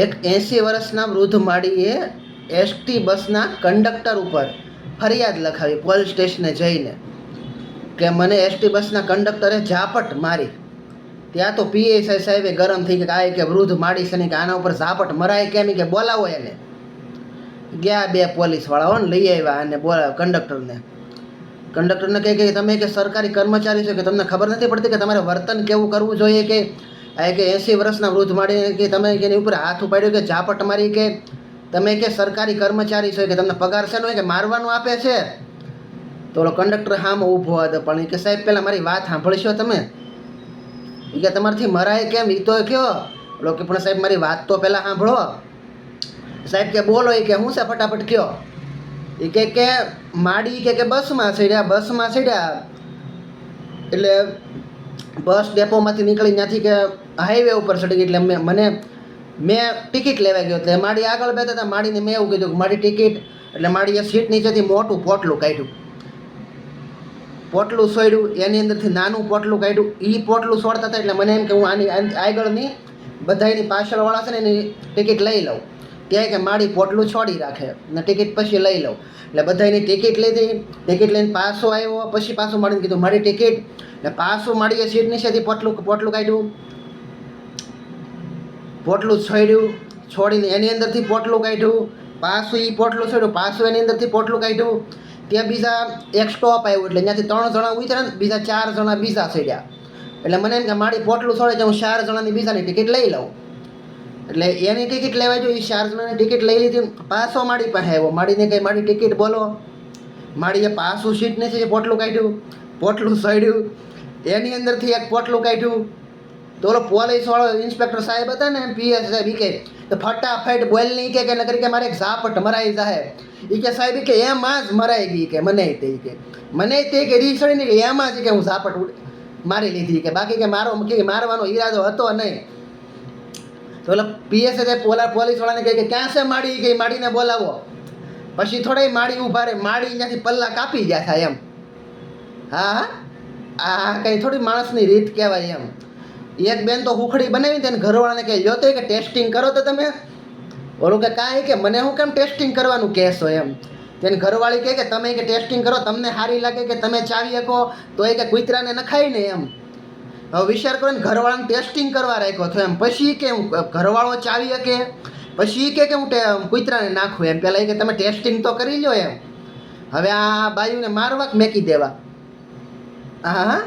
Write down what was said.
એક 80 વર્ષના વૃદ્ધ માળીએ એસટી બસના કંડક્ટર ઉપર ફરિયાદ લખાવી પોલીસ સ્ટેશને જઈને કે મને એસટી બસના કંડક્ટરે ઝાપટ મારી. ત્યાં તો પીએસઆઈ સાહેબે ગરમ થઈ ગયા કે વૃદ્ધ માળી છે ને કે આના ઉપર ઝાપટ મરાય કેમ કે બોલાવો એને. ગયા 2 પોલીસવાળાઓ ને લઈ આવ્યા અને કંડક્ટરને કહે કે તમે કે સરકારી કર્મચારી છો કે તમને ખબર નથી પડતી કે તમારે વર્તન કેવું કરવું જોઈએ કે આ કે 80 વર્ષના વૃદ્ધ માળીને કે તમે કે એની ઉપર હાથ ઉપાડ્યો કે ઝાપટ મારી કે તમે કે સરકારી કર્મચારી છો કે તમને પગાર છે કે મારવાનું આપે છે. તો ઓલો કંડક્ટર હામો ઊભો હતો પણ કે સાહેબ પહેલાં મારી વાત સાંભળશો તમે કે તમારથી મરાય કેમ એ તો કયો. ઓલો કે પણ સાહેબ મારી વાત તો પહેલાં સાંભળો. સાહેબ કે બોલો એ કે હું છે ફટાફટ કયો. એ કે માડી કે બસમાં ચડ્યા એટલે બસ ડેપોમાંથી નીકળી ત્યાંથી કે હાઈવે ઉપર ચડી ગઈ એટલે મેં ટિકિટ લેવા ગયો એટલે માડી આગળ બેઠા હતા. માડીને મેં એવું કીધું કે મારી ટિકિટ એટલે માડીએ સીટ નીચેથી મોટું પોટલું કાઢ્યું, પોટલું છોડ્યું, એની અંદરથી નાનું પોટલું કાઢ્યું. એ પોટલું છોડતા હતા એટલે મને એમ કે હું આની આગળની બધાની પાછળવાળા છે ને એની ટિકિટ લઈ લઉં. ત્યાં કે માડી પોટલું છોડી રાખે ને ટિકિટ પછી લઈ લઉં. એટલે બધાની ટિકિટ લીધી, ટિકિટ લઈને પાછો આવ્યો. પછી પાછું માડીને કીધું મારી ટિકિટ. ને પાછું માડીએ સીટ નીચેથી પોટલું કાઢ્યું, પોટલું છોડીને એની અંદરથી પોટલું કાઢ્યું, પાછું એ પોટલું છોડ્યું, પાછું એની અંદરથી પોટલું કાઢ્યું. ત્યાં બીજા એક સ્ટોપ આવ્યું એટલે ત્યાંથી 3 જણા ઉતર્યા ને બીજા 4 જણા બીજા ચડ્યા. એટલે મને એમ કે માડી પોટલું છોડે છે હું 4 જણાની બીજાની ટિકિટ લઈ લઉં. એટલે એની ટિકિટ લેવા જોઈએ, 4 જણાની ટિકિટ લઈ લીધી. પાછો માડી પાસે આવ્યો, માડીને કહે મારી ટિકિટ બોલો. માડીએ પાછું સીટ નીચે પોટલું કાઢ્યું, પોટલું છોડ્યું, એની અંદરથી એક પોટલું કાઢ્યું. તો ઓલો પોલીસવાળો ઇન્સ્પેક્ટર સાહેબ હતા ને પીએસ સાહેબ એ કે ફટાફટ બોલ નહીં કે નકરી કે મારે એક ઝાપટ મરાઈ જાય. એ કે સાહેબ કે એમાં જ મરાઈ ગઈ કે મને તે કે રીસડી ને એમાં જ કે હું ઝાપટ મારી લીધી કે બાકી કે મારવાનો ઈરાદો હતો નહીં. તો એટલે પીએસ પોલીસવાળાને કહે કે ક્યાં છે માડી કે માડીને બોલાવો. પછી થોડા માડી ઊભા રહે, માડી ત્યાંથી પલ્લા કાપી ગયા થાય એમ. હા આ કંઈ થોડી માણસની રીત કહેવાય એમ. એક બેન તો હુખડી બનાવી તેને ઘરવાળાને કહે લ્યો તો કે ટેસ્ટિંગ કરો તો તમે. ઓલું કે કાંઈ કે મને હું કેમ ટેસ્ટિંગ કરવાનું કહેશો એમ. તેને ઘરવાળી કહે કે તમે કે ટેસ્ટિંગ કરો, તમને સારી લાગે કે તમે ચાવી શકો તો એ કે કૂતરાને નખાય ને એમ. હવે વિચાર કરો ને ઘરવાળાને ટેસ્ટિંગ કરવા રાખ્યો તો એમ. પછી કે હું ઘરવાળો ચાવી શકે, પછી કે હું કૂતરાને નાખું એમ. પહેલાં કે તમે ટેસ્ટિંગ તો કરી લો એમ. હવે આ બાયુને મારવા મેકી દેવા. હા